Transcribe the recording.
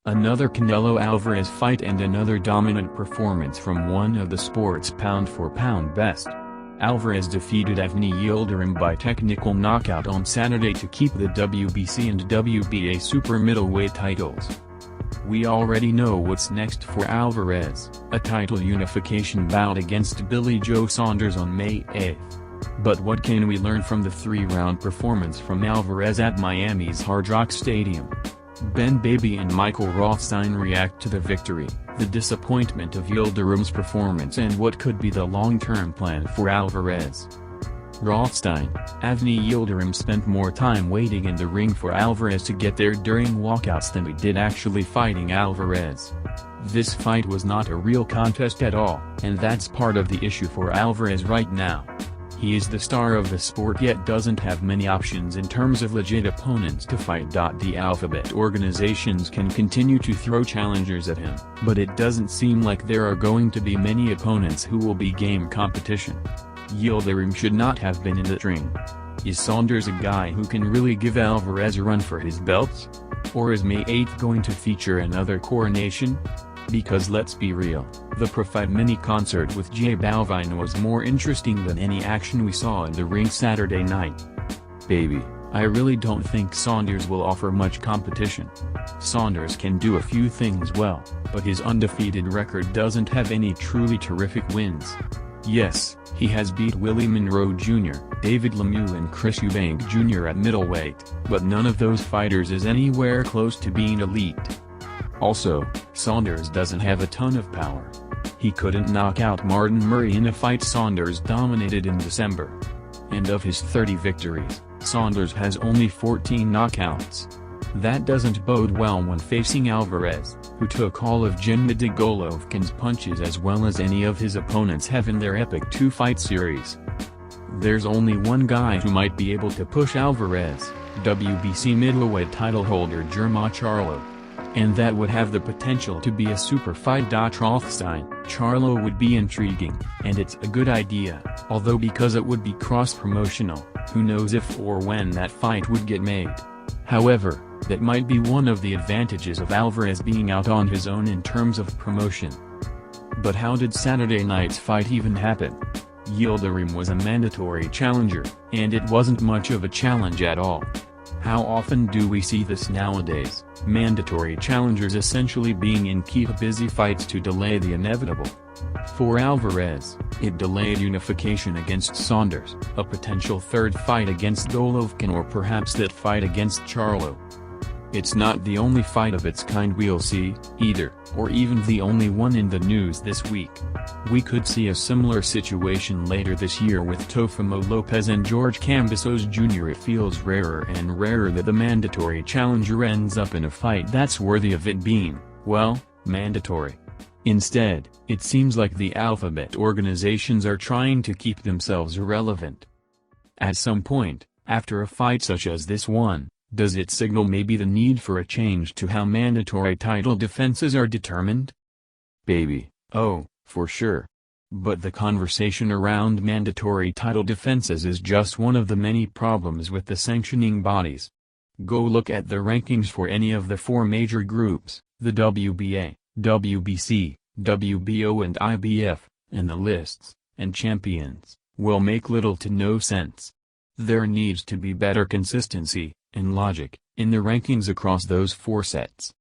Another Canelo Alvarez fight and another dominant performance from one of the sport's pound-for-pound best. Alvarez defeated Avni Yildirim by technical knockout on Saturday to keep the WBC and WBA super middleweight titles. We already know what's next for Alvarez, a title unification bout against Billy Joe Saunders on May 8. But what can we learn from the three-round performance from Alvarez at Miami's Hard Rock Stadium? Ben Baby and Michael Rothstein react to the victory, the disappointment of Yildirim's performance and what could be the long-term plan for Alvarez. Rothstein: Avni Yildirim spent more time waiting in the ring for Alvarez to get there during walkouts than he did actually fighting Alvarez. This fight was not a real contest at all, and that's part of the issue for Alvarez right now. He is the star of the sport yet doesn't have many options in terms of legit opponents to fight. The alphabet organizations can continue to throw challengers at him, but it doesn't seem like there are going to be many opponents who will be game competition. Yildirim should not have been in the ring. Is Saunders a guy who can really give Alvarez a run for his belts? Or is May 8 going to feature another coronation? Because let's be real, the Pro-Fight mini-concert with J Balvin was more interesting than any action we saw in the ring Saturday night. Baby, I really don't think Saunders will offer much competition. Saunders can do a few things well, but his undefeated record doesn't have any truly terrific wins. Yes, he has beat Willie Monroe Jr., David Lemieux and Chris Eubank Jr. at middleweight, but none of those fighters is anywhere close to being elite. Also, Saunders doesn't have a ton of power. He couldn't knock out Martin Murray in a fight Saunders dominated in December. And of his 30 victories, Saunders has only 14 knockouts. That doesn't bode well when facing Alvarez, who took all of Gennady Golovkin's punches as well as any of his opponents have in their epic two-fight series. There's only one guy who might be able to push Alvarez, WBC middleweight title holder Jermall Charlo. And that would have the potential to be a super fight. Rothstein: Charlo would be intriguing, and it's a good idea, although because it would be cross-promotional, who knows if or when that fight would get made. However, that might be one of the advantages of Alvarez being out on his own in terms of promotion. But how did Saturday night's fight even happen? Yildirim was a mandatory challenger, and it wasn't much of a challenge at all. How often do we see this nowadays, mandatory challengers essentially being in keep busy fights to delay the inevitable? For Alvarez, it delayed unification against Saunders, a potential third fight against Golovkin or perhaps that fight against Charlo. It's not the only fight of its kind we'll see, either, or even the only one in the news this week. We could see a similar situation later this year with Teofimo Lopez and George Kambosos Jr. It feels rarer and rarer that the mandatory challenger ends up in a fight that's worthy of it being, well, mandatory. Instead, it seems like the alphabet organizations are trying to keep themselves irrelevant. At some point, after a fight such as this one, does it signal maybe the need for a change to how mandatory title defenses are determined? Baby, oh, for sure. But the conversation around mandatory title defenses is just one of the many problems with the sanctioning bodies. Go look at the rankings for any of the four major groups, the WBA, WBC, WBO and IBF, and the lists, and champions, will make little to no sense. There needs to be better consistency and logic in the rankings across those four sets.